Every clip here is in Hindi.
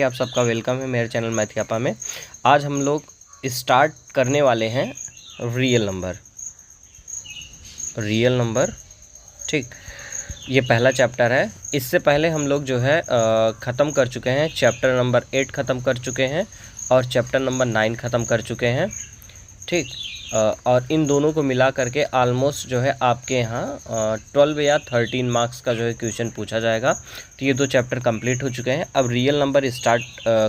आप सबका वेलकम है मेरे चैनल मैथियापा में। आज हम लोग स्टार्ट करने वाले हैं रियल नंबर। ठीक, ये पहला चैप्टर है। इससे पहले हम लोग जो है ख़त्म कर चुके हैं, चैप्टर नंबर 8 ख़त्म कर चुके हैं और चैप्टर नंबर 9 ख़त्म कर चुके हैं। ठीक, और इन दोनों को मिला करके ऑलमोस्ट जो है आपके यहाँ 12 या 13 मार्क्स का जो है क्वेश्चन पूछा जाएगा। तो ये दो चैप्टर कंप्लीट हो चुके हैं। अब रियल नंबर स्टार्ट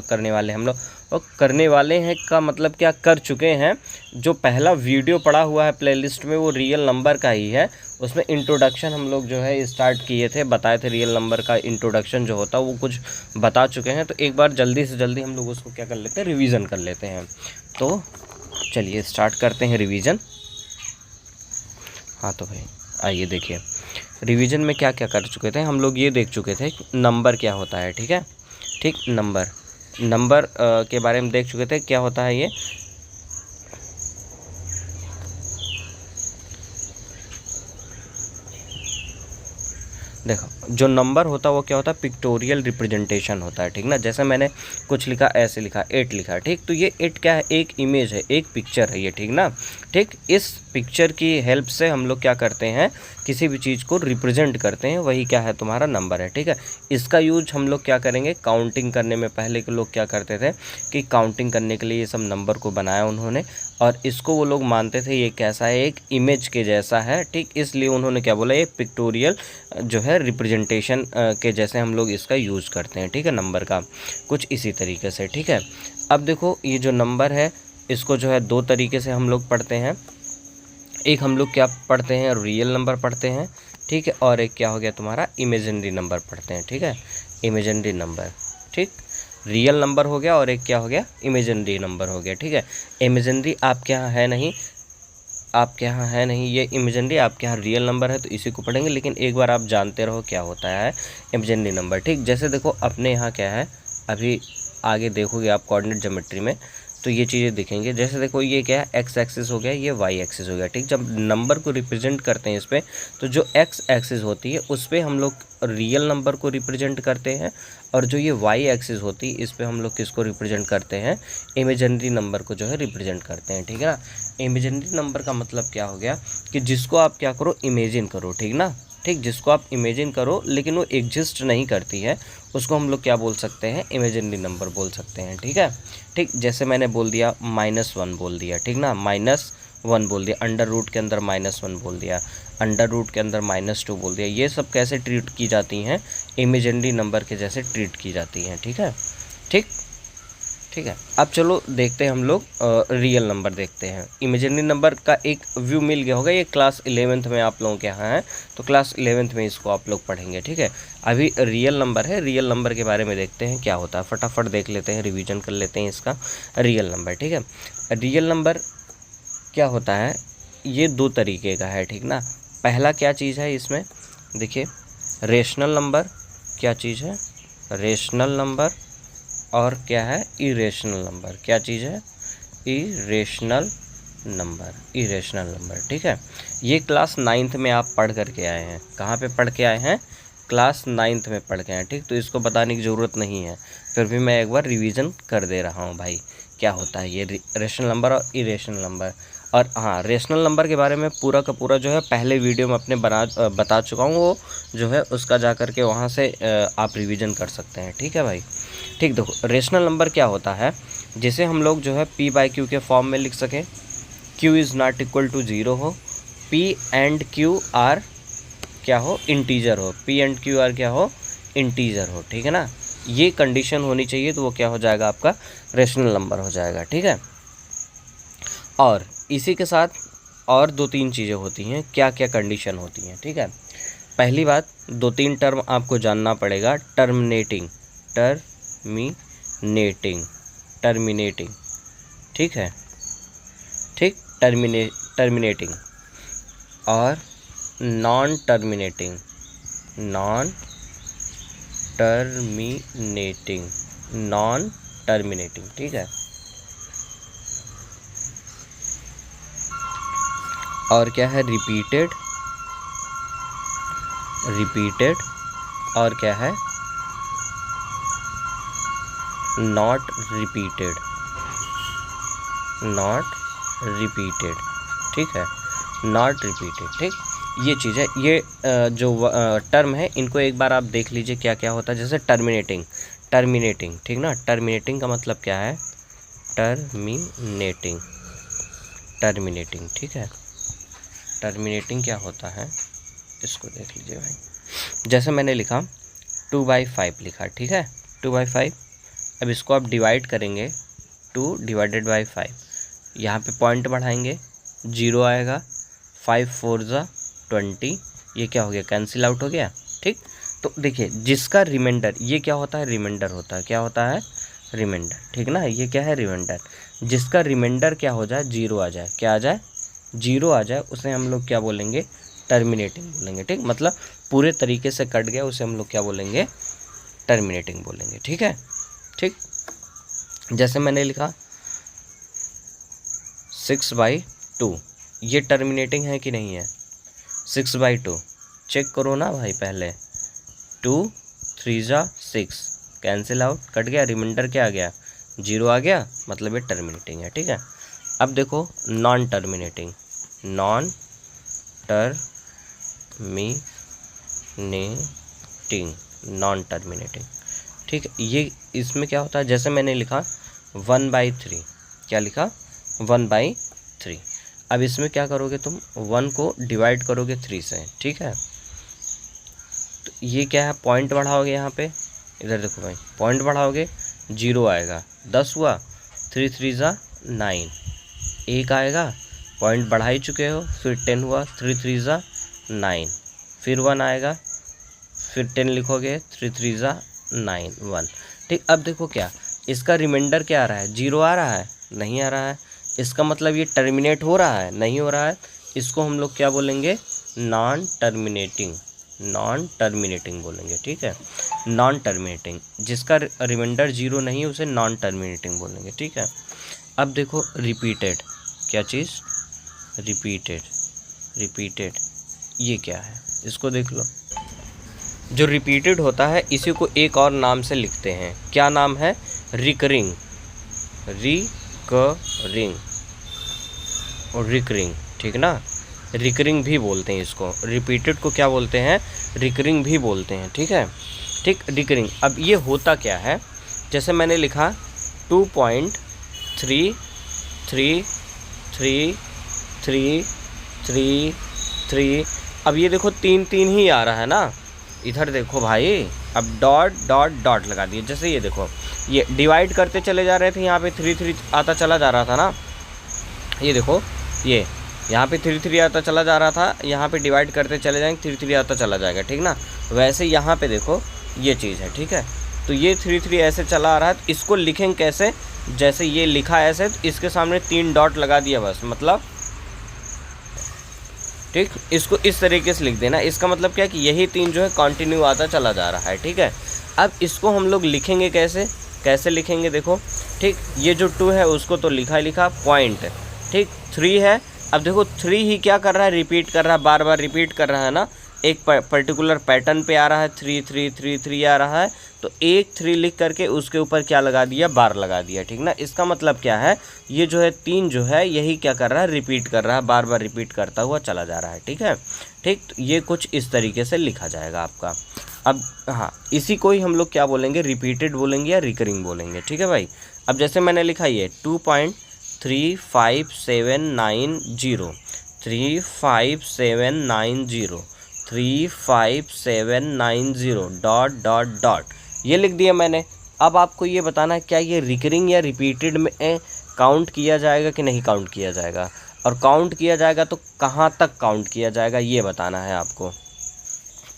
करने वाले हम लोग। और करने वाले हैं का मतलब क्या, कर चुके हैं। जो पहला वीडियो पड़ा हुआ है प्लेलिस्ट में वो रियल नंबर का ही है। उसमें इंट्रोडक्शन हम लोग जो है स्टार्ट किए थे, बताए थे रियल नंबर का इंट्रोडक्शन जो होता है वो कुछ बता चुके हैं। तो एक बार जल्दी से जल्दी हम लोग उसको क्या कर लेते हैं, रिवीजन कर लेते हैं। तो चलिए स्टार्ट करते हैं रिवीजन। हाँ तो भाई आइए देखिए, रिवीजन में क्या क्या कर चुके थे हम लोग। ये देख चुके थे नंबर क्या होता है। ठीक है, ठीक, नंबर के बारे में देख चुके थे क्या होता है ये। देखो, जो नंबर होता है वो क्या होता है, पिक्टोरियल रिप्रेजेंटेशन होता है। ठीक ना, जैसे मैंने कुछ लिखा, ऐसे लिखा 8 लिखा। ठीक, तो ये 8 क्या है, एक इमेज है, एक पिक्चर है ये। ठीक ना, ठीक, इस पिक्चर की हेल्प से हम लोग क्या करते हैं, किसी भी चीज़ को रिप्रेजेंट करते हैं, वही क्या है, तुम्हारा नंबर है। ठीक है, इसका यूज हम लोग क्या करेंगे, काउंटिंग करने में। पहले के लोग क्या करते थे कि काउंटिंग करने के लिए ये सब नंबर को बनाया उन्होंने, और इसको वो लोग मानते थे ये कैसा है, एक इमेज के जैसा है। ठीक, इसलिए उन्होंने क्या बोला, ये पिक्टोरियल जो है रिप्रेजेंटेशन के जैसे हम लोग इसका यूज़ करते हैं। ठीक है, नंबर का कुछ इसी तरीके से। ठीक है, अब देखो ये जो नंबर है इसको जो है दो तरीके से हम लोग पढ़ते हैं। एक हम लोग क्या पढ़ते हैं, रियल नंबर पढ़ते हैं। ठीक है, और एक क्या हो गया तुम्हारा, इमेजिनरी नंबर पढ़ते हैं। ठीक है, इमेजिनरी नंबर। ठीक, रियल नंबर हो गया और एक क्या हो गया, इमेजिनरी नंबर हो गया। ठीक है, इमेजिनरी आपके यहाँ है नहीं, ये इमेजिनरी आपके यहाँ रियल नंबर है, तो इसी को पढ़ेंगे। लेकिन एक बार आप जानते रहो क्या होता है इमेजिनरी नंबर। ठीक, जैसे देखो अपने यहाँ क्या है, अभी आगे देखोगे आप कोऑर्डिनेट ज्योमेट्री में तो ये चीज़ें दिखेंगे। जैसे देखो ये क्या है, एक्स एक्सिस हो गया, ये वाई एक्सिस हो गया। ठीक, जब नंबर को रिप्रेजेंट करते हैं इस पर, तो जो एक्स एक्सिस होती है उस पर हम लोग रियल नंबर को रिप्रेजेंट करते हैं, और जो ये वाई एक्सिस होती है इस पे हम लोग किसको रिप्रेजेंट करते हैं, इमेजिनरी नंबर को जो है रिप्रेजेंट करते हैं। ठीक है ना, इमेजिनरी नंबर का मतलब क्या हो गया कि जिसको आप क्या करो, इमेजिन करो। ठीक ना, ठीक, जिसको आप इमेजिन करो लेकिन वो एग्जिस्ट नहीं करती है, उसको हम लोग क्या बोल सकते हैं, इमेजिनरी नंबर बोल सकते हैं। ठीक है, ठीक, जैसे मैंने बोल दिया -1 बोल दिया। ठीक ना, -1 बोल दिया, अंडर रूट के अंदर -1 बोल दिया, अंडर रूट के अंदर -2 बोल दिया। ये सब कैसे ट्रीट की जाती हैं, इमेजिनरी नंबर के जैसे ट्रीट की जाती हैं। ठीक है, ठीक, ठीक है। अब चलो देखते हैं हम लोग रियल नंबर देखते हैं। इमेजिनरी नंबर का एक व्यू मिल गया होगा, ये क्लास 11th में आप लोगों के यहाँ है, तो क्लास 11th में इसको आप लोग पढ़ेंगे। ठीक है, अभी रियल नंबर है, रियल नंबर के बारे में देखते हैं क्या होता है, फटाफट देख लेते हैं, रिवीजन कर लेते हैं इसका रियल नंबर। ठीक है, रियल नंबर क्या होता है, ये दो तरीके का है। ठीक ना, पहला क्या चीज़ है इसमें, देखिए रेशनल नंबर, क्या चीज़ है, रेशनल नंबर, और क्या है, इरेशनल नंबर। क्या चीज़ है, इरेशनल नंबर। ठीक है, ये क्लास 9th में आप पढ़ करके आए हैं। कहाँ पे पढ़ के आए हैं, क्लास 9th में पढ़ के आए हैं। ठीक, तो इसको बताने की ज़रूरत नहीं है, फिर भी मैं एक बार रिवीजन कर दे रहा हूँ भाई, क्या होता है ये रेशनल नंबर और इरेशनल नंबर। और हाँ, रेशनल नंबर के बारे में पूरा का पूरा जो है पहले वीडियो में अपने बता चुका हूँ, वो जो है उसका जा कर के वहाँ से आप रिवीजन कर सकते हैं। ठीक है भाई, ठीक, देखो रेशनल नंबर क्या होता है, जिसे हम लोग जो है P/Q के फॉर्म में लिख सकें, Q is not equal to 0 हो, P एंड Q आर क्या हो, इंटीजर हो, P एंड Q आर क्या हो, इंटीजर हो। ठीक है ना, ये कंडीशन होनी चाहिए, तो वो क्या हो जाएगा, आपका रेशनल नंबर हो जाएगा। ठीक है, और इसी के साथ और 2-3 चीज़ें होती हैं, क्या क्या कंडीशन होती हैं। ठीक है, पहली बात, 2-3 टर्म आपको जानना पड़ेगा, टर्मिनेटिंग, ठीक है, ठीक, टर्मिनेटिंग और नॉन टर्मिनेटिंग, ठीक है, और क्या है, रिपीटेड, और क्या है, नॉट रिपीटेड, नॉट रिपीटेड, ठीक है, नॉट रिपीटेड, ठीक। ये चीज़ है, ये जो टर्म है इनको एक बार आप देख लीजिए क्या क्या होता है। जैसे टर्मिनेटिंग, टर्मिनेटिंग, ठीक ना, टर्मिनेटिंग का मतलब क्या है, टर्मिनेटिंग, टर्मिनेटिंग, ठीक है, टर्मिनेटिंग क्या होता है इसको देख लीजिए भाई। जैसे मैंने लिखा 2/5 लिखा, ठीक है, 2/5। अब इसको आप डिवाइड करेंगे, 2 डिवाइडेड बाई 5, यहाँ पे पॉइंट बढ़ाएंगे, 0 आएगा, 5 4 ज़ा 20, ये क्या हो गया, कैंसिल आउट हो गया, ठीक। तो देखिए जिसका रिमाइंडर, ये क्या होता है, रिमाइंडर होता है, क्या होता है, रिमाइंडर, ठीक ना, ये क्या है, रिमाइंडर। जिसका रिमाइंडर क्या हो जाए, 0 आ जाए, क्या आ जाए, 0 आ जाए, उसे हम लोग क्या बोलेंगे, टर्मिनेटिंग बोलेंगे, ठीक। मतलब पूरे तरीके से कट गया उसे हम लोग क्या बोलेंगे, टर्मिनेटिंग बोलेंगे, ठीक है, ठीक। जैसे मैंने लिखा 6/2, ये टर्मिनेटिंग है कि नहीं है, 6/2, चेक करो ना भाई पहले, 2 3 ज़ा 6, कैंसिल आउट, कट गया, रिमाइंडर क्या आ गया, 0 आ गया, मतलब ये टर्मिनेटिंग है, ठीक है। अब देखो non terminating, non terminating, non terminating, ठीक है। ये इसमें क्या होता है, जैसे मैंने लिखा 1/3, क्या लिखा, 1/3। अब इसमें क्या करोगे तुम, 1 को डिवाइड करोगे 3 से, ठीक है। तो ये क्या है, पॉइंट बढ़ाओगे यहाँ पे, इधर देखो भाई, पॉइंट बढ़ाओगे, 0 आएगा, 10 हुआ, 3 3 ज़ा 9, 1 आएगा, पॉइंट बढ़ा ही चुके हो, फिर 10 हुआ, 3 3 ज़ा 9, फिर 1 आएगा, फिर 10 लिखोगे, 3 3 ज़ा 9 1, ठीक। अब देखो क्या, इसका रिमाइंडर क्या आ रहा है, 0 आ रहा है, नहीं आ रहा है, इसका मतलब ये टर्मिनेट हो रहा है, नहीं हो रहा है, इसको हम लोग क्या बोलेंगे, नॉन टर्मिनेटिंग, नॉन टर्मिनेटिंग बोलेंगे, ठीक है, नॉन टर्मिनेटिंग। जिसका रिमाइंडर 0 नहीं है उसे नॉन टर्मिनेटिंग बोलेंगे, ठीक है। अब देखो रिपीटेड, क्या चीज़, रिपीटेड, रिपीटेड, ये क्या है, इसको देख लो। जो रिपीटेड होता है इसी को एक और नाम से लिखते हैं, क्या नाम है, रिकरिंग, रिकरिंग और रिकरिंग, ठीक ना, रिकरिंग भी बोलते हैं इसको, रिपीटेड को क्या बोलते हैं, रिकरिंग भी बोलते हैं, ठीक है, ठीक, रिकरिंग। अब ये होता क्या है, जैसे मैंने लिखा 2.33333, अब ये देखो 3 3 ही आ रहा है ना, इधर देखो भाई, अब डॉट डॉट डॉट लगा दिए। जैसे ये देखो, ये डिवाइड करते चले जा रहे थे, यहाँ पे 3 3 आता चला जा रहा था ना, ये देखो, ये यहाँ पे 3 3 आता चला जा रहा था, यहाँ पे डिवाइड करते चले जाएंगे, 3 3 आता चला जाएगा, ठीक ना। वैसे यहाँ पे देखो ये चीज़ है, ठीक है। तो ये 3 3 ऐसे चला आ रहा है, तो इसको लिखेंगे कैसे, जैसे ये लिखा ऐसे, तो इसके सामने 3 डॉट लगा दिया बस, मतलब, ठीक। इसको इस तरीके से लिख देना, इसका मतलब क्या है कि यही 3 जो है कंटिन्यू आता चला जा रहा है, ठीक है। अब इसको हम लोग लिखेंगे कैसे, कैसे लिखेंगे देखो, ठीक। ये जो 2 है उसको तो लिखा पॉइंट, ठीक। 3 है, अब देखो 3 ही क्या कर रहा है, रिपीट कर रहा है, बार बार रिपीट कर रहा है ना, एक पर्टिकुलर पैटर्न पे आ रहा है, 3 3 3 3 आ रहा है, तो एक 3 लिख करके उसके ऊपर क्या लगा दिया, बार लगा दिया, ठीक ना। इसका मतलब क्या है, ये जो है 3 जो है यही क्या कर रहा है, रिपीट कर रहा है, बार बार रिपीट करता हुआ चला जा रहा है, ठीक है, ठीक। तो ये कुछ इस तरीके से लिखा जाएगा आपका। अब हाँ, इसी को ही हम लोग क्या बोलेंगे, रिपीटेड बोलेंगे या रिकरिंग बोलेंगे, ठीक है भाई। अब जैसे मैंने लिखा ये 2.35790, 35790, 35790 डॉट डॉट डॉट, ये लिख दिया मैंने। अब आपको ये बताना है क्या ये रिकरिंग या रिपीटेड में काउंट किया जाएगा कि नहीं काउंट किया जाएगा, और काउंट किया जाएगा तो कहाँ तक काउंट किया जाएगा, ये बताना है आपको।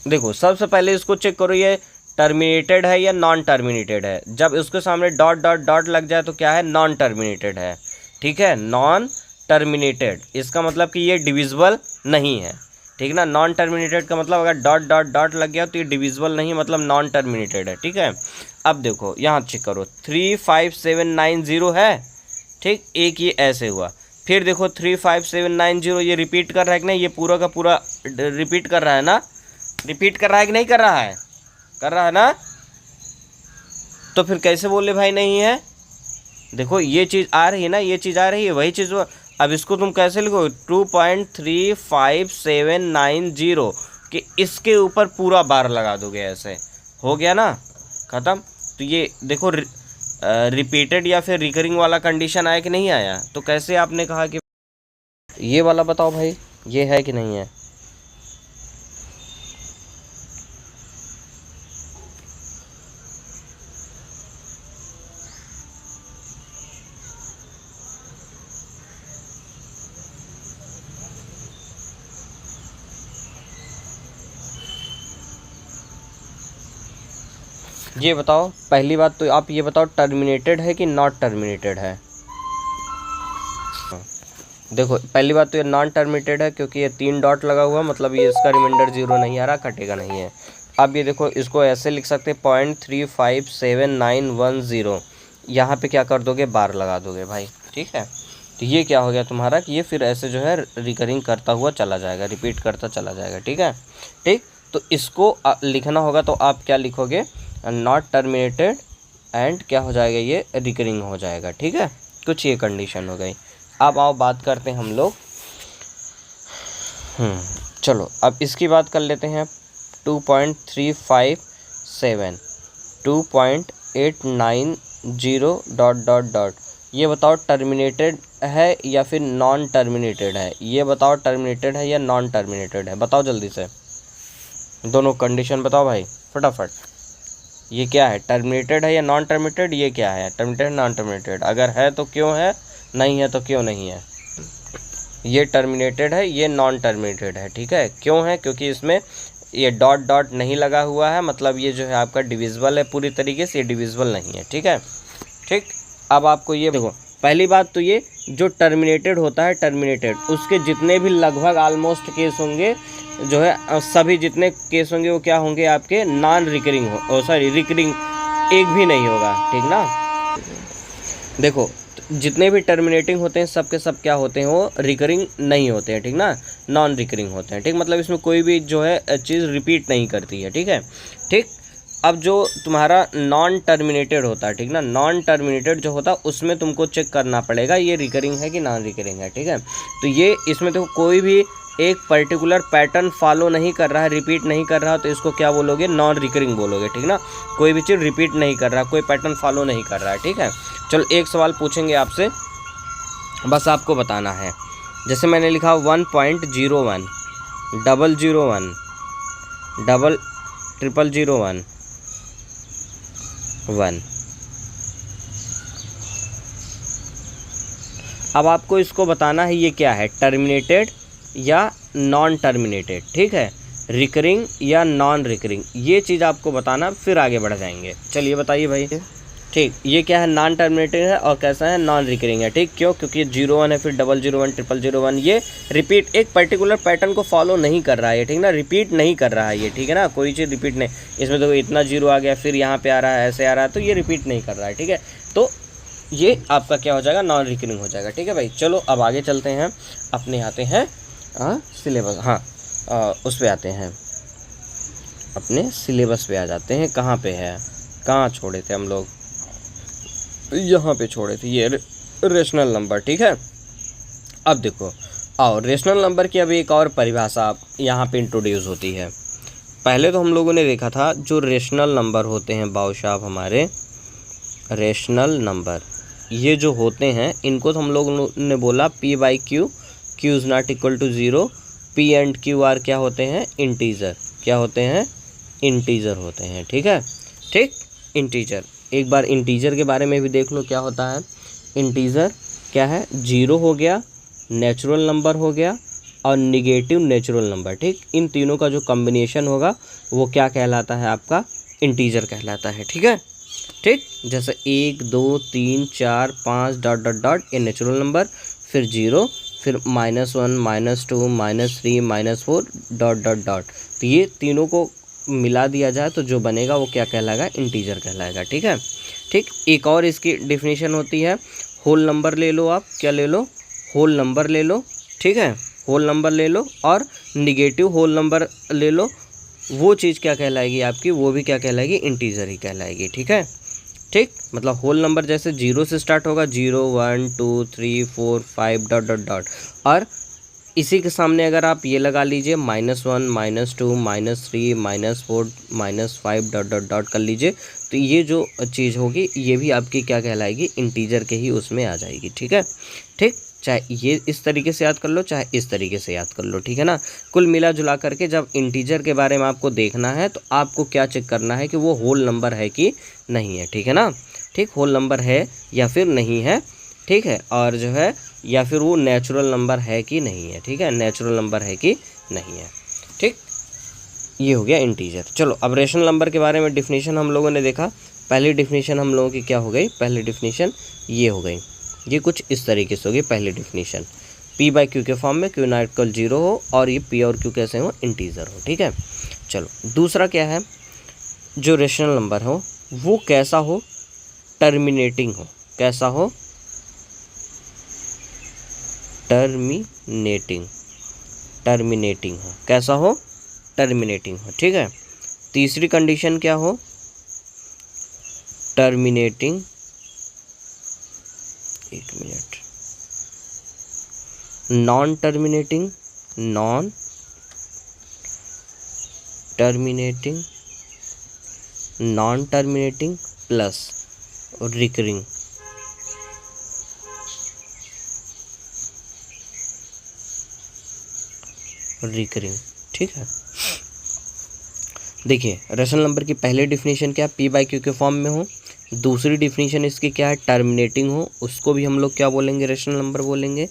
देखो सबसे पहले इसको चेक करो, ये टर्मिनेटेड है या नॉन टर्मिनेटेड है। जब उसके सामने डॉट डॉट डॉट लग जाए तो क्या है, नॉन टर्मिनेटेड है, ठीक है, नॉन टर्मिनेटेड। इसका मतलब कि ये डिविजिबल नहीं है, ठीक ना। नॉन टर्मिनेटेड का मतलब अगर डॉट डॉट डॉट लग गया तो ये डिविजिबल नहीं, मतलब नॉन टर्मिनेटेड है, ठीक है। अब देखो यहाँ चेक करो, 35790 है, ठीक, एक ये ऐसे हुआ, फिर देखो 35790 ये रिपीट कर रहा है कि नहीं, ये पूरा का पूरा रिपीट कर रहा है ना, रिपीट कर रहा है कि नहीं कर रहा है, कर रहा है ना। तो फिर कैसे बोले भाई नहीं है? देखो ये चीज़ आ रही है ना, ये चीज़ आ रही है, वही चीज़। अब इसको तुम कैसे लिखो 2.35790 कि इसके ऊपर पूरा बार लगा दोगे, ऐसे हो गया ना, ख़त्म। तो ये देखो रिपीटेड या फिर रिकरिंग वाला कंडीशन आया कि नहीं आया? तो कैसे आपने कहा कि ये वाला बताओ भाई, ये है कि नहीं है? ये बताओ, पहली बात तो आप ये बताओ टर्मिनेटेड है कि नॉट टर्मिनेटेड है? देखो पहली बात तो ये नॉन टर्मिनेटेड है, क्योंकि ये 3 डॉट लगा हुआ, मतलब ये इसका रिमाइंडर 0 नहीं आ रहा, कटेगा नहीं है। अब ये देखो, इसको ऐसे लिख सकते हैं 0.357910, यहाँ पे क्या कर दोगे, बार लगा दोगे भाई, ठीक है। तो ये क्या हो गया तुम्हारा कि ये फिर ऐसे जो है रिकरिंग करता हुआ चला जाएगा, रिपीट करता चला जाएगा, ठीक है। ठीक, तो इसको लिखना होगा तो आप क्या लिखोगे, नॉट टर्मिनेटेड एंड क्या हो जाएगा, ये रिकरिंग हो जाएगा, ठीक है। कुछ ये कंडीशन हो गई। अब आओ बात करते हैं हम लोग, चलो अब इसकी बात कर लेते हैं। 2.357 2.890 ... ये बताओ टर्मिनेटेड है या फिर नॉन टर्मिनेटेड है? ये बताओ टर्मिनेटेड है या नॉन टर्मिनेटेड है, बताओ जल्दी से, दोनों कंडीशन बताओ भाई फटाफट। ये क्या है, टर्मिनेटेड है या नॉन टर्मिनेटेड? ये क्या है, टर्मिनेटेड नॉन टर्मिनेटेड? अगर है तो क्यों है, नहीं है तो क्यों नहीं है? ये टर्मिनेटेड है, ये नॉन टर्मिनेटेड है, ठीक है। क्यों है? क्योंकि इसमें ये डॉट डॉट नहीं लगा हुआ है, मतलब ये जो है आपका डिविजिबल है पूरी तरीके से, ये डिविजिबल नहीं है, ठीक है। ठीक, अब आपको ये देखो, पहली बात तो ये जो टर्मिनेटेड होता है, टर्मिनेटेड उसके जितने भी लगभग ऑलमोस्ट केस होंगे जो है, सभी जितने केस होंगे वो क्या होंगे आपके, नॉन रिकरिंग हो, सॉरी रिकरिंग एक भी नहीं होगा, ठीक ना। देखो जितने भी टर्मिनेटिंग होते हैं सब के सब क्या होते हैं, वो रिकरिंग नहीं होते हैं, ठीक ना, नॉन रिकरिंग होते हैं, ठीक। मतलब इसमें कोई भी जो है चीज़ रिपीट नहीं करती है, ठीक है। ठीक, अब जो तुम्हारा नॉन टर्मिनेटेड होता है, ठीक ना, नॉन टर्मिनेटेड जो होता है उसमें तुमको चेक करना पड़ेगा ये रिकरिंग है कि नॉन रिकरिंग है, ठीक है। तो ये इसमें देखो कोई भी एक पर्टिकुलर पैटर्न फॉलो नहीं कर रहा है, रिपीट नहीं कर रहा, तो इसको क्या बोलोगे, नॉन रिकरिंग बोलोगे, ठीक ना। कोई भी चीज़ रिपीट नहीं कर रहा, कोई पैटर्न फॉलो नहीं कर रहा है, ठीक है। चलो एक सवाल पूछेंगे आपसे, बस आपको बताना है। जैसे मैंने लिखा 1.01 001 00001 1। अब आपको इसको बताना है ये क्या है, टर्मिनेटेड या नॉन टर्मिनेटेड, ठीक है, रिकरिंग या नॉन रिकरिंग, ये चीज़ आपको बताना, फिर आगे बढ़ जाएंगे। चलिए बताइए भाई। ठीक, ये क्या है, नॉन टर्मिनेटेड है और कैसा है, नॉन रिकरिंग है, ठीक। क्यों? क्योंकि 01 है, फिर 001 00001, ये रिपीट एक पर्टिकुलर पैटर्न को फॉलो नहीं कर रहा है, ठीक ना, रिपीट नहीं कर रहा है ये, ठीक है ना, कोई चीज़ रिपीट नहीं। इसमें तो इतना 0 आ गया, फिर यहाँ पे आ रहा है, ऐसे आ रहा है, तो ये रिपीट नहीं कर रहा है, ठीक है। तो ये आपका क्या हो जाएगा, नॉन रिकरिंग हो जाएगा, ठीक है भाई। चलो अब आगे चलते हैं, अपने आते हैं सिलेबस, उस पर आते हैं, अपने सिलेबस पे आ जाते हैं। कहाँ पे है, कहाँ छोड़े थे हम लोग, यहाँ पे छोड़े थे, ये रेशनल नंबर, ठीक है। अब देखो, और रेशनल नंबर की अभी एक और परिभाषा यहाँ पे इंट्रोड्यूस होती है। पहले तो हम लोगों ने देखा था जो रेशनल नंबर होते हैं बाबू साहब, हमारे रेशनल नंबर ये जो होते हैं, इनको तो हम लोगों ने बोला p/q, q is not equal to 0, p and q are क्या होते हैं, इंटीजर, क्या होते हैं, इंटीजर होते हैं, ठीक है। ठीक, इंटीजर, एक बार इंटीजर के बारे में भी देख लो क्या होता है। इंटीजर क्या है, 0 हो गया, नेचुरल नंबर हो गया और निगेटिव नेचुरल नंबर, ठीक। इन तीनों का जो कॉम्बिनेशन होगा वो क्या कहलाता है, आपका इंटीजर कहलाता है, ठीक है। ठीक, जैसे 1 2 3 4 5 ... ये नेचुरल नंबर, फिर 0, फिर -1 -2 -3 -4 ... तो ये तीनों को मिला दिया जाए तो जो बनेगा वो क्या कहलाएगा, इंटीजर कहलाएगा, ठीक है। ठीक, एक और इसकी डेफिनेशन होती है, होल नंबर ले लो आप, क्या ले लो, होल नंबर ले लो, ठीक है, होल नंबर ले लो, और निगेटिव होल नंबर ले लो, वो चीज़ क्या कहलाएगी आपकी, वो भी क्या कहलाएगी, इंटीजर ही कहलाएगी, ठीक है। ठीक, मतलब होल नंबर जैसे 0 से स्टार्ट होगा, 0 1 2 3 4 5 डॉट डॉट डॉट, और इसी के सामने अगर आप ये लगा लीजिए -1 -2 -3 -4 -5 डॉट डॉट डॉट कर लीजिए, तो ये जो चीज़ होगी ये भी आपकी क्या कहलाएगी, इंटीजर के ही उसमें आ जाएगी। ठीक है, ठीक, चाहे ये इस तरीके से याद कर लो, चाहे इस तरीके से याद कर लो। ठीक है ना, कुल मिला जुला करके जब इंटीजर के बारे में आपको देखना है तो आपको क्या चेक करना है कि वो होल नंबर है कि नहीं है। ठीक है ना, ठीक, होल नंबर है या फिर नहीं है। ठीक है, और जो है या फिर वो नेचुरल नंबर है कि नहीं है। ठीक है, नेचुरल नंबर है कि नहीं है। ठीक, ये हो गया इंटीजर। चलो अब रेशनल नंबर के बारे में डिफिनीशन हम लोगों ने देखा। पहली डिफिनीशन हम लोगों की क्या हो गई, पहली डिफिनीशन ये हो गई, ये कुछ इस तरीके से होगी पहली डिफिनीशन, p बाई क्यू के फॉर्म में क्यू नॉट इक्वल 0 हो और ये p और q कैसे हो, इंटीजर हो। ठीक है, चलो दूसरा क्या है, जो रेशनल नंबर हो वो कैसा हो, टर्मिनेटिंग हो। कैसा हो, टर्मिनेटिंग, टर्मिनेटिंग हो। कैसा हो, टर्मिनेटिंग हो। ठीक है, तीसरी कंडीशन क्या हो, टर्मिनेटिंग, एक minute, non terminating, non terminating, non terminating plus recurring. Recurring. ठीक है, देखिए रेशनल नंबर की पहले डिफिनीशन क्या है, p बाई क्यू के फॉर्म में हो। दूसरी डिफिनीशन इसकी क्या है, टर्मिनेटिंग हो, उसको भी हम लोग क्या बोलेंगे, रेशनल नंबर बोलेंगे।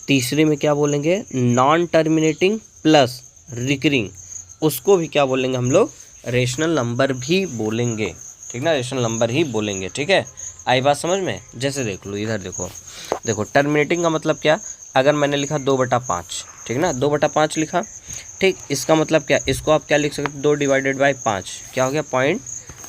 तीसरे में क्या बोलेंगे, नॉन टर्मिनेटिंग प्लस रिकरिंग, उसको भी क्या बोलेंगे हम लोग, रेशनल नंबर भी बोलेंगे। ठीक ना, रेशनल नंबर ही बोलेंगे। ठीक है, आई बात समझ में। जैसे देख लो इधर, देखो देखो टर्मिनेटिंग का मतलब क्या, अगर मैंने लिखा 2/5, ठीक ना, 2/5 लिखा, ठीक, इसका मतलब क्या, इसको आप क्या लिख सकते, 2 डिवाइडेड बाई 5 क्या हो गया, पॉइंट,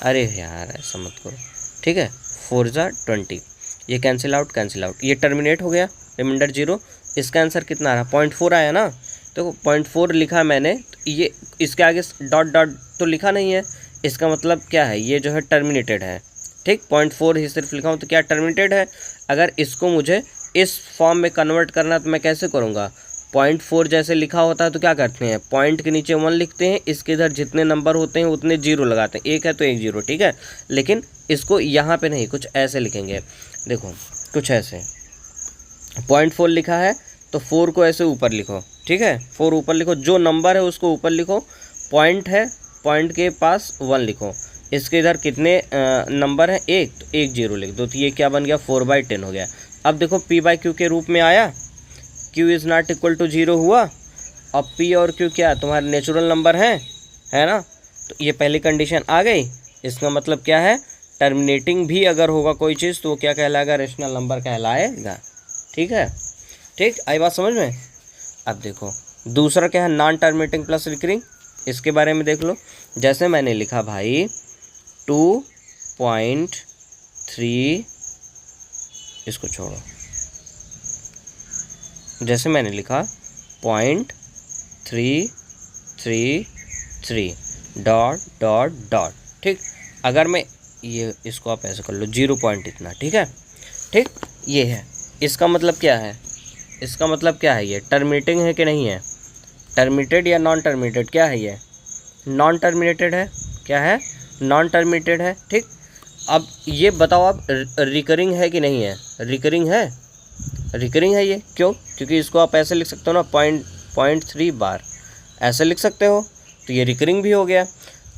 अरे यार ऐसा मत करो। ठीक है, 4 × 20, ये कैंसिल आउट, कैंसिल आउट, ये टर्मिनेट हो गया, रिमाइंडर 0। इसका आंसर कितना आ रहा, 0.4 आया ना, तो 0.4 लिखा मैंने, तो ये इसके आगे डॉट डॉट तो लिखा नहीं है, इसका मतलब क्या है, ये जो है टर्मिनेटेड है। ठीक, 0.4 ही सिर्फ लिखा हूँ तो क्या टर्मिनेटेड है। अगर इसको मुझे इस फॉर्म में कन्वर्ट करना तो मैं कैसे करूँगा, 0.4 जैसे लिखा होता है तो क्या करते हैं, पॉइंट के नीचे 1 लिखते हैं, इसके इधर जितने नंबर होते हैं उतने 0 लगाते हैं, 1 है तो 1 0। ठीक है, लेकिन इसको यहाँ पे नहीं, कुछ ऐसे लिखेंगे, देखो कुछ ऐसे, 0.4 लिखा है तो 4 को ऐसे ऊपर लिखो। ठीक है, 4 ऊपर लिखो, जो नंबर है उसको ऊपर लिखो, पॉइंट है, पॉइंट के पास 1 लिखो, इसके इधर कितने नंबर हैं, 1, तो 1 0 लिख दो, तो ये क्या बन गया, 4/10 हो गया। अब देखो p बाई क्यू के रूप में आया, q is not equal to 0 हुआ, अब p और q क्या तुम्हारे नेचुरल नंबर हैं, है ना, तो ये पहली कंडीशन आ गई। इसका मतलब क्या है, टर्मिनेटिंग भी अगर होगा कोई चीज़ तो वो क्या कहलाएगा, रेशनल नंबर कहलाएगा। ठीक है, ठीक, आई बात समझ में। अब देखो दूसरा क्या है, नॉन टर्मिनेटिंग प्लस रिकरिंग, इसके बारे में देख लो। जैसे मैंने लिखा भाई 2.3, इसको छोड़ो, जैसे मैंने लिखा 0.333 डॉट डॉट डॉट। ठीक, अगर मैं ये, इसको आप ऐसे कर लो 0 पॉइंट इतना। ठीक है, ठीक, ये है, इसका मतलब क्या है, इसका मतलब क्या है, ये टर्मिनेटिंग है कि नहीं है, टर्मिनेटेड या नॉन टर्मिनेटेड, क्या है ये, नॉन टर्मिनेटेड है, क्या है, नॉन टर्मिनेटेड है। ठीक, अब ये बताओ आप, रिकरिंग है कि नहीं है, रिकरिंग है, रिकरिंग है ये, क्यों, क्योंकि इसको आप ऐसे लिख सकते हो ना, 0.3 बार ऐसे लिख सकते हो, तो ये रिकरिंग भी हो गया।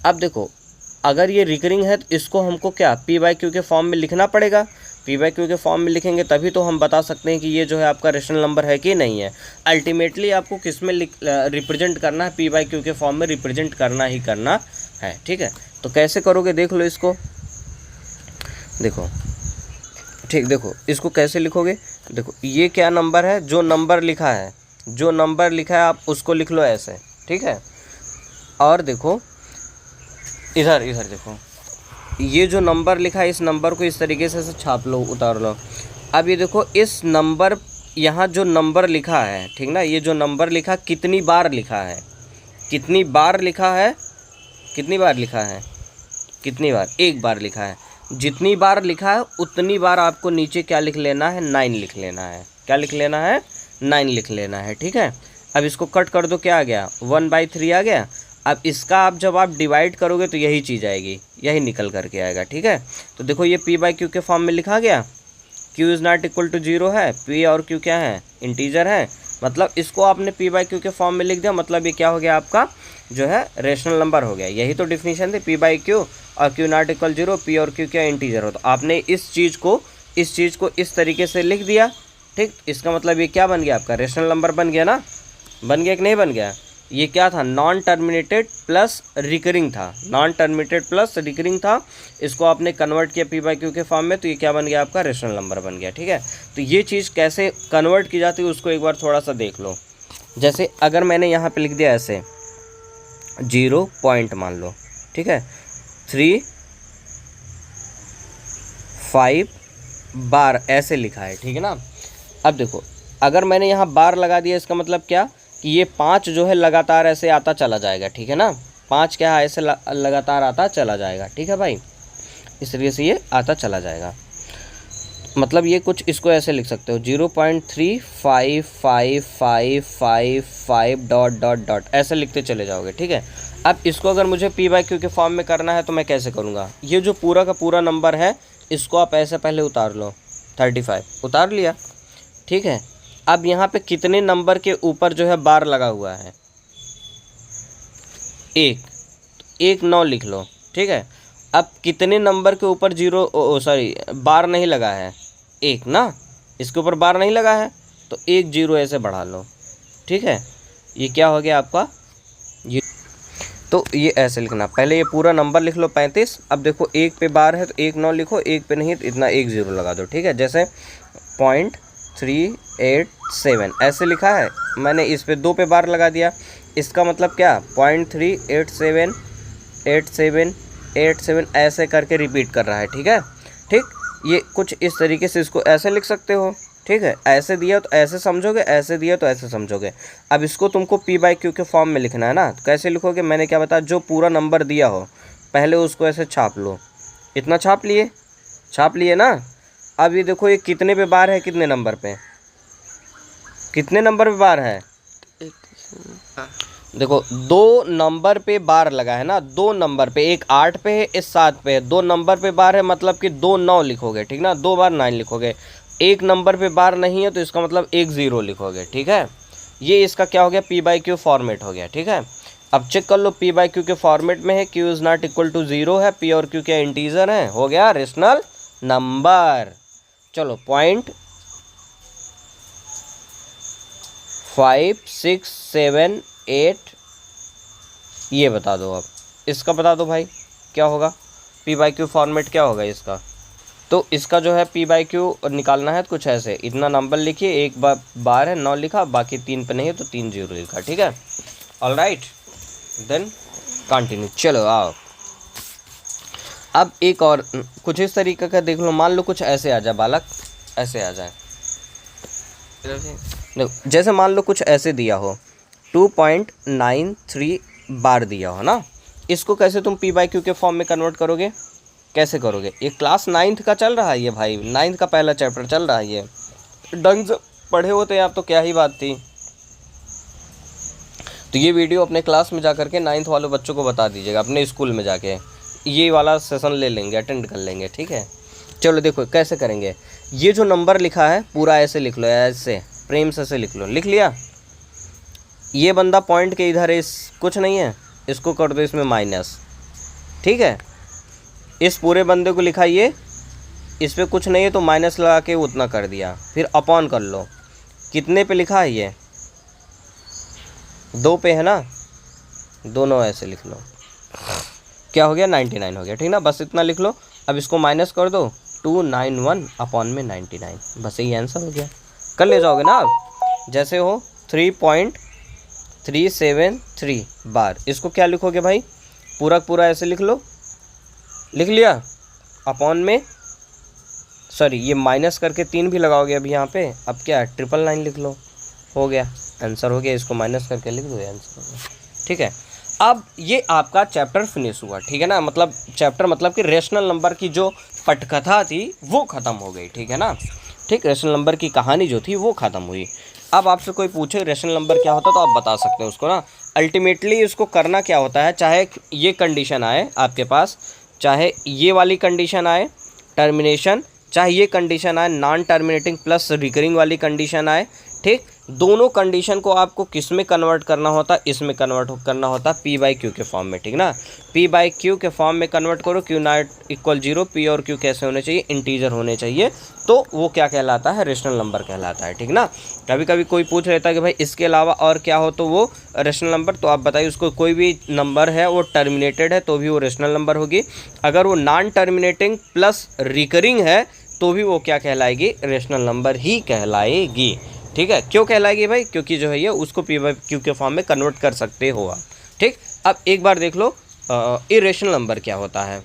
अब देखो अगर ये रिकरिंग है तो इसको हमको क्या, p बाई क्यू के फॉर्म में लिखना पड़ेगा, p बाई क्यू के फॉर्म में लिखेंगे तभी तो हम बता सकते हैं कि ये जो है आपका रेशनल नंबर है कि नहीं है। अल्टीमेटली आपको किस में रिप्रेजेंट करना है, p बाई क्यू के फॉर्म में रिप्रेजेंट करना ही करना है। ठीक है, तो कैसे करोगे देख लो इसको, देखो ठीक, देखो इसको कैसे लिखोगे, देखो ये क्या नंबर है, जो नंबर लिखा है, जो नंबर लिखा है आप उसको लिख लो ऐसे। ठीक है, और देखो इधर, इधर देखो, ये जो नंबर लिखा है इस नंबर को इस तरीके से छाप लो, उतार लो। अब ये देखो इस नंबर, यहाँ जो नंबर लिखा है, ठीक ना, ये जो नंबर लिखा कितनी बार लिखा है, कितनी बार लिखा है, कितनी बार लिखा है, कितनी बार, एक बार लिखा है, जितनी बार लिखा है उतनी बार आपको नीचे क्या लिख लेना है, 9 लिख लेना है। क्या लिख लेना है, 9 लिख लेना है, ठीक है। अब इसको कट कर दो, क्या आ गया, 1/3 आ गया। अब इसका आप जब आप डिवाइड करोगे तो यही चीज़ आएगी, यही निकल करके आएगा, ठीक है। तो देखो ये p/q के फॉर्म में लिखा गया, q is not equal to 0 है, p और q क्या है, इंटीजर है, मतलब इसको आपने p/q के फॉर्म में लिख दिया, मतलब ये क्या हो गया आपका जो है रेशनल नंबर हो गया। यही तो डिफिनीशन थी, p/q और q नॉट इक्वल 0, p और q क्या इंटीजर हो। तो आपने इस चीज़ को इस तरीके से लिख दिया, ठीक। इसका मतलब ये क्या बन गया आपका, रेशनल नंबर बन गया ना, बन गया कि नहीं बन गया। ये क्या था, नॉन टर्मिनेटेड प्लस रिकरिंग था, नॉन टर्मिनेटेड प्लस रिकरिंग था। इसको आपने कन्वर्ट किया p/q के फॉर्म में, तो ये क्या बन गया आपका, रेशनल नंबर बन गया, ठीक है। तो ये चीज़ कैसे कन्वर्ट की जाती है उसको एक बार थोड़ा सा देख लो। जैसे अगर मैंने यहाँ पे लिख दिया ऐसे 0 पॉइंट मान लो, ठीक है, 3 5 बार ऐसे लिखा है, ठीक है ना। अब देखो अगर मैंने यहाँ बार लगा दिया, इसका मतलब क्या कि ये 5 जो है लगातार ऐसे आता चला जाएगा, ठीक है ना। 5 क्या है, ऐसे लगातार आता चला जाएगा, ठीक है भाई, इस तरीके से ये आता चला जाएगा। मतलब ये कुछ इसको ऐसे लिख सकते हो 0.35555 डॉट डॉट डॉट ऐसे लिखते चले जाओगे, ठीक है। अब इसको अगर मुझे p/q के फॉर्म में करना है तो मैं कैसे करूँगा, ये जो पूरा का पूरा नंबर है इसको आप ऐसे पहले उतार लो, 35 उतार लिया, ठीक है। अब यहाँ पे कितने नंबर के ऊपर जो है बार लगा हुआ है, 1 9 लिख लो, ठीक है। अब कितने नंबर के ऊपर बार नहीं लगा है, 1 ना, इसके ऊपर बार नहीं लगा है तो 1 0 ऐसे बढ़ा लो, ठीक है। ये क्या हो गया आपका, ये तो ये ऐसे लिखना, पहले ये पूरा नंबर लिख लो 35। अब देखो 1 पे बार है तो 1 9 लिखो, 1 पे नहीं तो इतना 1 0 लगा दो, ठीक है। जैसे 0.387 ऐसे लिखा है, मैंने इस पे 2 पे बार लगा दिया, इसका मतलब क्या 0.387 ऐसे करके रिपीट कर रहा है, ठीक है, ठीक। ये कुछ इस तरीके से इसको ऐसे लिख सकते हो, ठीक है। ऐसे दिया तो ऐसे समझोगे, ऐसे दिया तो ऐसे समझोगे। अब इसको तुमको p/q के फॉर्म में लिखना है ना, तो कैसे लिखोगे, मैंने क्या बताया, जो पूरा नंबर दिया हो पहले उसको ऐसे छाप लो, इतना छाप लिए ना। अब ये देखो ये कितने पे बार है, कितने नंबर पे बार है, देखो 2 नंबर पे बार लगा है ना, 2 नंबर पे, एक 8 पे है, एक 7 पे है, 2 नंबर पे बार है, मतलब कि 2 9 लिखोगे, ठीक ना, 2 बार 9 लिखोगे। एक नंबर पे बार नहीं है तो इसका मतलब 1 0 लिखोगे, ठीक है। ये इसका क्या हो गया, p/q फॉर्मेट हो गया, ठीक है। अब चेक कर लो p/q के फॉर्मेट में है, q is not equal to 0 है, p और q क्या इंटीजर है, हो गया रेशनल नंबर। चलो 0.5678 ये बता दो। अब इसका बता दो भाई क्या होगा, p/q फॉर्मेट क्या होगा इसका। तो इसका जो है p/q निकालना है तो कुछ ऐसे, इतना नंबर लिखिए, एक बार है 9 लिखा, बाकी 3 पे नहीं है तो 3 0 लिखा, ठीक है। All right, then continue. चलो आओ अब एक और कुछ इस तरीके का देख लो, मान लो कुछ ऐसे आ जाए बालक, ऐसे आ जाए, देखो जैसे मान लो कुछ ऐसे दिया हो 2.93 बार दिया हो ना, इसको कैसे तुम p/q के फॉर्म में कन्वर्ट करोगे, कैसे करोगे। ये क्लास 9th का चल रहा है, ये भाई 9th का पहला चैप्टर चल रहा है, ये ढंग से पढ़े होते आप तो क्या ही बात थी। तो ये वीडियो अपने क्लास में जा करके 9th वाले बच्चों को बता दीजिएगा, अपने स्कूल में जाके ये वाला सेशन ले लेंगे, अटेंड कर लेंगे, ठीक है। चलो देखो कैसे करेंगे, ये जो नंबर लिखा है पूरा ऐसे लिख लो, ऐसे प्रेम से लिख लो, लिख लिया। ये बंदा पॉइंट के इधर है, इस कुछ नहीं है, इसको कर दो इसमें माइनस, ठीक है। इस पूरे बंदे को लिखा ये, इस पर कुछ नहीं है तो माइनस लगा के उतना कर दिया, फिर अपॉन कर लो, कितने पे लिखा है ये 2 पे है ना, दोनों ऐसे लिख लो, क्या हो गया 99 हो गया, ठीक ना, बस इतना लिख लो। अब इसको माइनस कर दो, 291 अपॉन में 99, बस यही आंसर हो गया। कर ले जाओगे ना आप, जैसे हो 3.373 बार, इसको क्या लिखोगे भाई, पूरा ऐसे लिख लो, लिख लिया, अपॉन में सॉरी ये माइनस करके 3 भी लगाओगे अब यहाँ पे, अब क्या 999 लिख लो, हो गया आंसर हो गया, इसको माइनस करके लिख दो, आंसर हो गया, ठीक है। अब ये आपका चैप्टर फिनिश हुआ, ठीक है ना, मतलब चैप्टर मतलब कि रेशनल नंबर की जो पटकथा थी वो ख़त्म हो गई, ठीक है ना। ठीक, रेशनल नंबर की कहानी जो थी वो ख़त्म हुई। अब आपसे कोई पूछे रेशनल नंबर क्या होता है तो आप बता सकते हो उसको ना। अल्टीमेटली इसको करना क्या होता है, चाहे ये कंडीशन आए आपके पास, चाहे ये वाली कंडीशन आए टर्मिनेशन, चाहे ये कंडीशन आए नॉन टर्मिनेटिंग प्लस रिकरिंग वाली कंडीशन आए, ठीक, दोनों कंडीशन को आपको किस में कन्वर्ट करना होता है, इसमें कन्वर्ट करना होता है पी बाई क्यू के फॉर्म में, ठीक ना। पी बाई क्यू के फॉर्म में कन्वर्ट करो, क्यू नॉट इक्वल 0, पी और क्यू कैसे होने चाहिए, इंटीजर होने चाहिए, तो वो क्या कहलाता है, रेशनल नंबर कहलाता है, ठीक ना। कभी कभी कोई पूछ लेता है कि भाई इसके अलावा और क्या हो, तो वो रेशनल नंबर, तो आप बताइए उसको, कोई भी नंबर है वो टर्मिनेटेड है तो भी वो रेशनल नंबर होगी, अगर वो नॉन टर्मिनेटिंग प्लस रिकरिंग है तो भी वो क्या कहलाएगी, रेशनल नंबर ही कहलाएगी, ठीक है। क्यों कहलाएगी भाई, क्योंकि जो है ये उसको पी बाई क्यू के फॉर्म में कन्वर्ट कर सकते हो आप, ठीक। अब एक बार देख लो इरेशनल नंबर क्या होता है,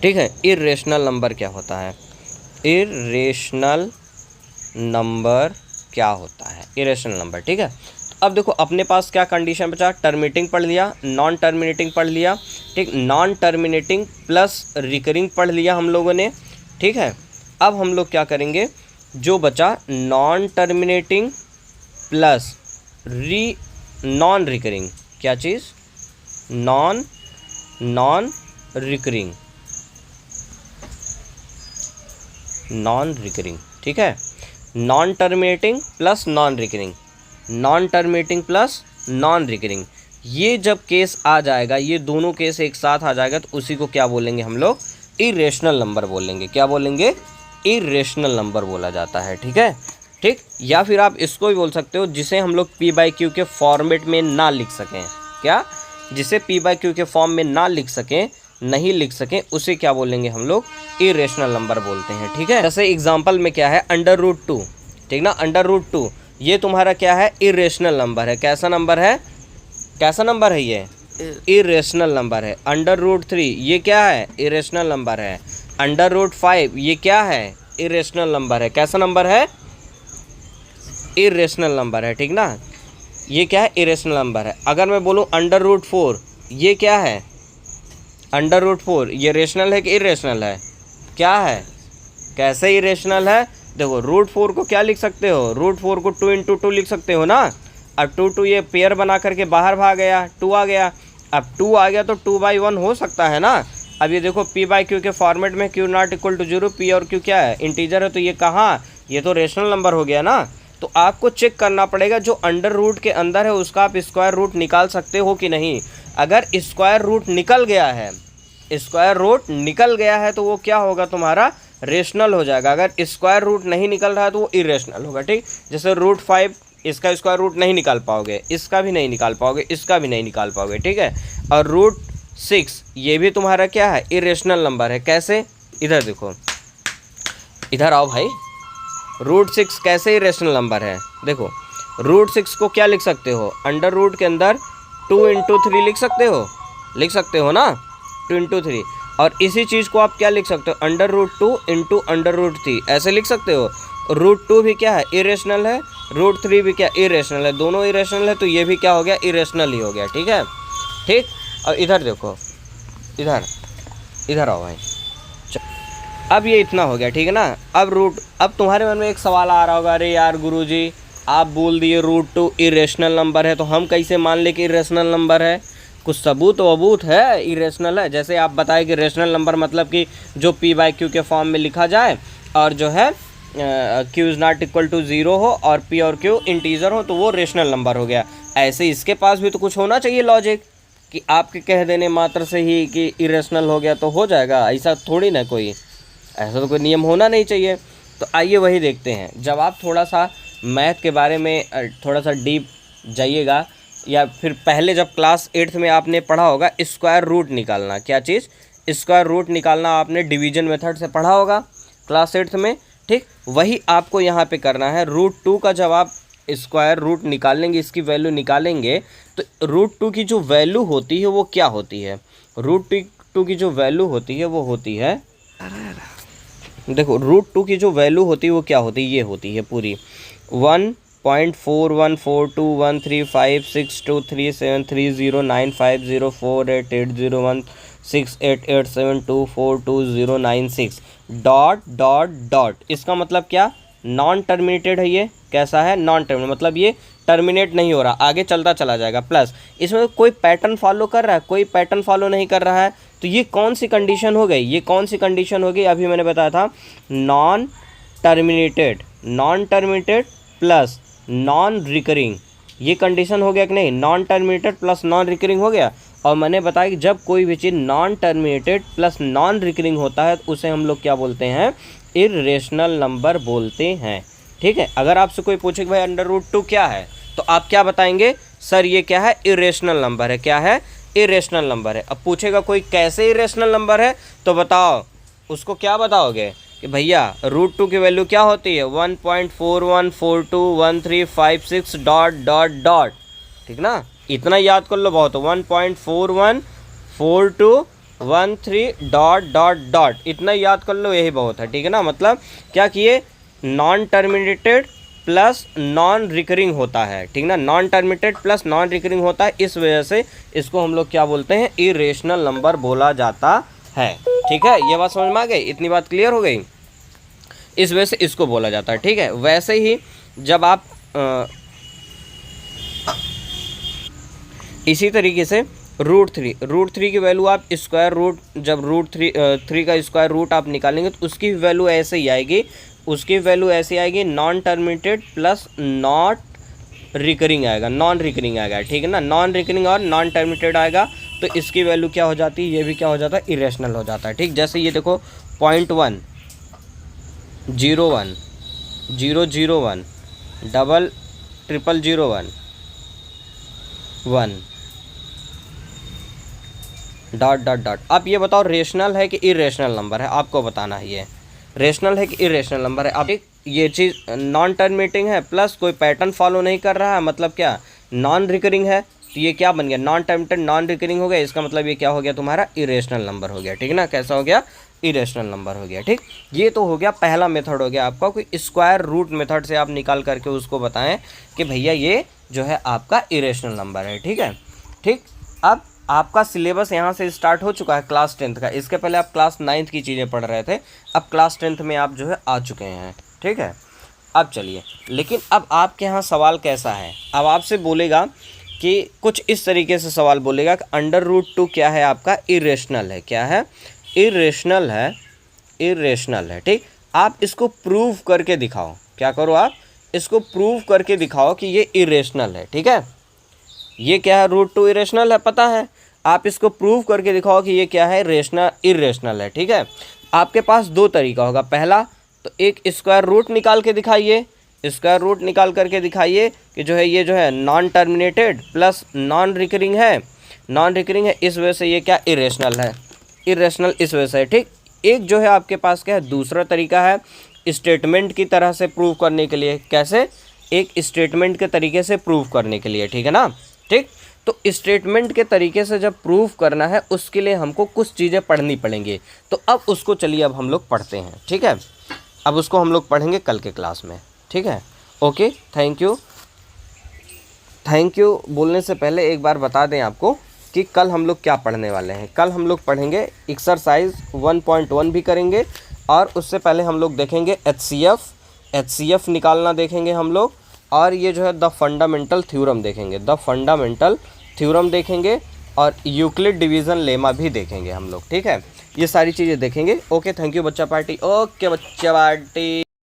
ठीक है। इरेशनल नंबर क्या होता है, इरेशनल नंबर क्या होता है, इरेशनल नंबर, ठीक है। अब देखो अपने पास क्या कंडीशन बचा, टर्मिनेटिंग पढ़ लिया, नॉन टर्मिनेटिंग पढ़ लिया, ठीक, नॉन टर्मिनेटिंग प्लस रिकरिंग पढ़ लिया हम लोगों ने, ठीक है। अब हम लोग क्या करेंगे, जो बचा non terminating plus non recurring, क्या चीज़, नॉन रिकरिंग, नॉन रिकरिंग, ठीक है। Non terminating plus non recurring, non terminating plus non recurring, ये जब केस आ जाएगा, ये दोनों केस एक साथ आ जाएगा तो उसी को क्या बोलेंगे हम लोग, इरेशनल नंबर बोलेंगे। क्या बोलेंगे, इरेशनल नंबर बोला जाता है, ठीक है, ठीक। या फिर आप इसको भी बोल सकते हो जिसे हम लोग पी बाई क्यू के फॉर्मेट में ना लिख सकें, क्या, जिसे पी बाई क्यू के फॉर्म में ना लिख सकें, नहीं लिख सकें, उसे क्या बोलेंगे हम लोग, इरेशनल नंबर बोलते हैं, ठीक है। जैसे एग्जांपल में क्या है, √2, ठीक ना, √2 ये तुम्हारा क्या है, इरेशनल नंबर है। कैसा नंबर है, कैसा नंबर है ये, इरेशनल नंबर है। √3 ये क्या है, इरेशनल नंबर है। √5 ये क्या है, इरेशनल नंबर है। कैसा नंबर है, इरेशनल नंबर है, ठीक ना, ये क्या है, इरेशनल नंबर है। अगर मैं बोलूँ √4 ये क्या है, √4 ये रेशनल है कि इरेशनल है, क्या है, कैसे इरेशनल है, देखो √4 को क्या लिख सकते हो, √4 को 2 × 2 लिख सकते हो ना। अब 2 ये पेयर बना करके बाहर भाग गया, 2 आ गया, अब 2 आ गया तो 2/1 हो सकता है ना। अब ये देखो पी बाई क्यू के फॉर्मेट में Q not equal to 0, P और क्यू क्या है, इंटीजर है, तो ये कहाँ, ये तो रेशनल नंबर हो गया ना। तो आपको चेक करना पड़ेगा जो अंडर रूट के अंदर है उसका आप स्क्वायर रूट निकाल सकते हो कि नहीं। अगर स्क्वायर रूट निकल गया है, स्क्वायर रूट निकल गया है तो वो क्या होगा, तुम्हारा रेशनल हो जाएगा। अगर स्क्वायर रूट नहीं निकल रहा है तो वो इरेशनल होगा, ठीक। जैसे √5 इसका स्क्वायर रूट नहीं निकाल पाओगे, इसका भी नहीं निकाल पाओगे, इसका भी नहीं निकाल पाओगे, ठीक है। और √6 ये भी तुम्हारा क्या है, इरेशनल नंबर है। कैसे, इधर देखो, इधर आओ भाई, √6 कैसे इरेशनल नंबर है, देखो √6 को क्या लिख सकते हो, अंडर रूट के अंदर 2 × 3 लिख सकते हो ना, 2 × 3। और इसी चीज़ को आप क्या लिख सकते हो, √2 × √3 ऐसे लिख सकते हो। √2 भी क्या है, इरेशनल है, √3 भी क्या, इरेशनल है, दोनों इरेशनल है, तो ये भी क्या हो गया, इरेशनल ही हो गया, ठीक है, ठीक। और इधर देखो, इधर आओ भाई, अब ये इतना हो गया, ठीक है ना। अब तुम्हारे मन में एक सवाल आ रहा होगा, अरे यार गुरुजी आप बोल दिए √2 इरेशनल नंबर है, तो हम कैसे मान ले कि इरेशनल नंबर है, कुछ सबूत वबूत है, इरेशनल है। जैसे आप बताए कि रेशनल नंबर मतलब कि जो पी बाई क्यू के फॉर्म में लिखा जाए और जो है Q is not equal to 0 हो और पी और क्यू इंटीजर हो तो वो रेशनल नंबर हो गया। ऐसे इसके पास भी तो कुछ होना चाहिए लॉजिक, कि आपके कह देने मात्र से ही कि इरेशनल हो गया तो हो जाएगा, ऐसा थोड़ी ना, कोई ऐसा तो कोई नियम होना नहीं चाहिए। तो आइए वही देखते हैं। जब आप थोड़ा सा मैथ के बारे में थोड़ा सा डीप जाइएगा, या फिर पहले जब क्लास 8th में आपने पढ़ा होगा स्क्वायर रूट निकालना, क्या चीज़, स्क्वायर रूट निकालना आपने डिवीजन मेथड से पढ़ा होगा क्लास 8th में, ठीक। वही आपको यहाँ पे करना है। √2 का जब आप स्क्वायर रूट निकालेंगे, इसकी वैल्यू निकालेंगे, तो √2 की जो वैल्यू होती है वो क्या होती है, √2 की जो वैल्यू होती है वो होती है, देखो √2 की जो वैल्यू होती है वो क्या होती है, ये होती है पूरी 1.414213562373095048801301 68872422096 डॉट डॉट डॉट। इसका मतलब क्या, नॉन टर्मिनेटेड है ये। कैसा है, नॉन टर्मिनेटेड, मतलब ये टर्मिनेट नहीं हो रहा, आगे चलता चला जाएगा। प्लस इसमें कोई पैटर्न फॉलो कर रहा है, कोई पैटर्न फॉलो नहीं कर रहा है। तो ये कौन सी कंडीशन हो गई, ये कौन सी कंडीशन होगी, अभी मैंने बताया था non terminated, non terminated plus non recurring, ये कंडीशन हो गया कि नहीं, non terminated plus non recurring हो गया। और मैंने बताया कि जब कोई भी चीज़ non terminated plus non recurring होता है तो उसे हम लोग क्या बोलते हैं, इर्रेशनल नंबर बोलते हैं। ठीक है, अगर आपसे कोई पूछे कि भाई √2 क्या है, तो आप क्या बताएंगे, सर ये क्या है, इर्रेशनल नंबर है। क्या है, इर्रेशनल नंबर है। अब पूछेगा कोई कैसे इर्रेशनल नंबर है, तो बताओ, उसको क्या बताओगे कि भैया √2 की वैल्यू क्या होती है, 1.41421356 डॉट डॉट डॉट। ठीक ना, इतना याद कर लो बहुत, 1.414213 डॉट डॉट डॉट, इतना याद कर लो, यही बहुत है। ठीक है ना, मतलब क्या किए, non terminated plus non recurring होता है। ठीक ना, non terminated plus non recurring होता है, इस वजह से इसको हम लोग क्या बोलते हैं, इरेशनल नंबर बोला जाता है। ठीक है, ये बात समझ में आ गई, इतनी बात क्लियर हो गई, इस वजह से इसको बोला जाता है। ठीक है, वैसे ही जब आप इसी तरीके से √3 की वैल्यू आप स्क्वायर रूट, जब √3 का स्क्वायर रूट आप निकालेंगे तो उसकी वैल्यू ऐसे ही आएगी, उसकी वैल्यू ऐसे आएगी, non terminated plus not recurring आएगा, नॉन रिकरिंग आएगा। ठीक है ना, नॉन रिकरिंग और नॉन टर्मिनेटेड आएगा तो इसकी वैल्यू क्या हो जाती है, ये भी क्या हो जाता है, इरेशनल हो जाता है। ठीक, जैसे ये देखो 0.101 001 0001 1 डॉट डॉट डॉट। अब ये बताओ रेशनल है कि इरेशनल नंबर है, आपको बताना है, ये रेशनल है कि इरेशनल नंबर है। अब ये चीज़ नॉन टर्मिनेटिंग है प्लस कोई पैटर्न फॉलो नहीं कर रहा है, मतलब क्या, नॉन रिकरिंग है, तो ये क्या बन गया, नॉन टर्मिनेटेड नॉन रिकरिंग हो गया, इसका मतलब ये क्या हो गया, तुम्हारा इरेशनल नंबर हो गया। ठीक है ना, कैसा हो गया, इरेशनल नंबर हो गया। ठीक, ये तो हो गया पहला मेथड हो गया आपका, कोई स्क्वायर रूट मेथड से आप निकाल करके उसको बताएं कि भैया ये जो है आपका इरेशनल नंबर है। ठीक है, ठीक, अब आपका सिलेबस यहाँ से स्टार्ट हो चुका है क्लास 10th का। इसके पहले आप क्लास 9th की चीज़ें पढ़ रहे थे, अब क्लास 10th में आप जो है आ चुके हैं। ठीक है, अब चलिए, लेकिन अब आपके यहाँ सवाल कैसा है, अब आपसे बोलेगा कि कुछ इस तरीके से सवाल बोलेगा कि √2 क्या है आपका, इरेशनल है। क्या है, इरेशनल है, इरेशनल है। ठीक, आप इसको प्रूव करके दिखाओ, क्या करो, आप इसको प्रूव करके दिखाओ कि ये इरेशनल है। ठीक है, ये क्या है, √2 इरेशनल है, पता है, आप इसको प्रूव करके दिखाओ कि ये क्या है, रेशनल इरेशनल है। ठीक है, आपके पास दो तरीका होगा, पहला तो एक स्क्वायर रूट निकाल के दिखाइए, स्क्वायर रूट निकाल करके दिखाइए कि जो है ये जो है non terminated plus non recurring है, नॉन रिकरिंग है, इस वजह से ये क्या, इरेशनल है, इरेशनल इस वजह से। ठीक, एक जो है आपके पास क्या है, दूसरा तरीका है स्टेटमेंट की तरह से प्रूव करने के लिए। कैसे, एक स्टेटमेंट के तरीके से प्रूव करने के लिए। ठीक है ना, ठीक, तो स्टेटमेंट के तरीके से जब प्रूफ करना है उसके लिए हमको कुछ चीज़ें पढ़नी पड़ेंगी, तो अब उसको चलिए अब हम लोग पढ़ते हैं। ठीक है, अब उसको हम लोग पढ़ेंगे कल के क्लास में। ठीक है, okay, thank you. Thank you बोलने से पहले एक बार बता दें आपको कि कल हम लोग क्या पढ़ने वाले हैं। कल हम लोग पढ़ेंगे एक्सरसाइज 1.1 भी करेंगे, और उससे पहले हम लोग देखेंगे HCF निकालना देखेंगे हम लोग, और ये जो है द फंडामेंटल थ्योरम देखेंगे, द फंडामेंटल थ्योरम देखेंगे, और यूक्लिड डिवीज़न लेमा भी देखेंगे हम लोग। ठीक है, ये सारी चीज़ें देखेंगे। ओके, थैंक यू बच्चा पार्टी, ओके बच्चा पार्टी।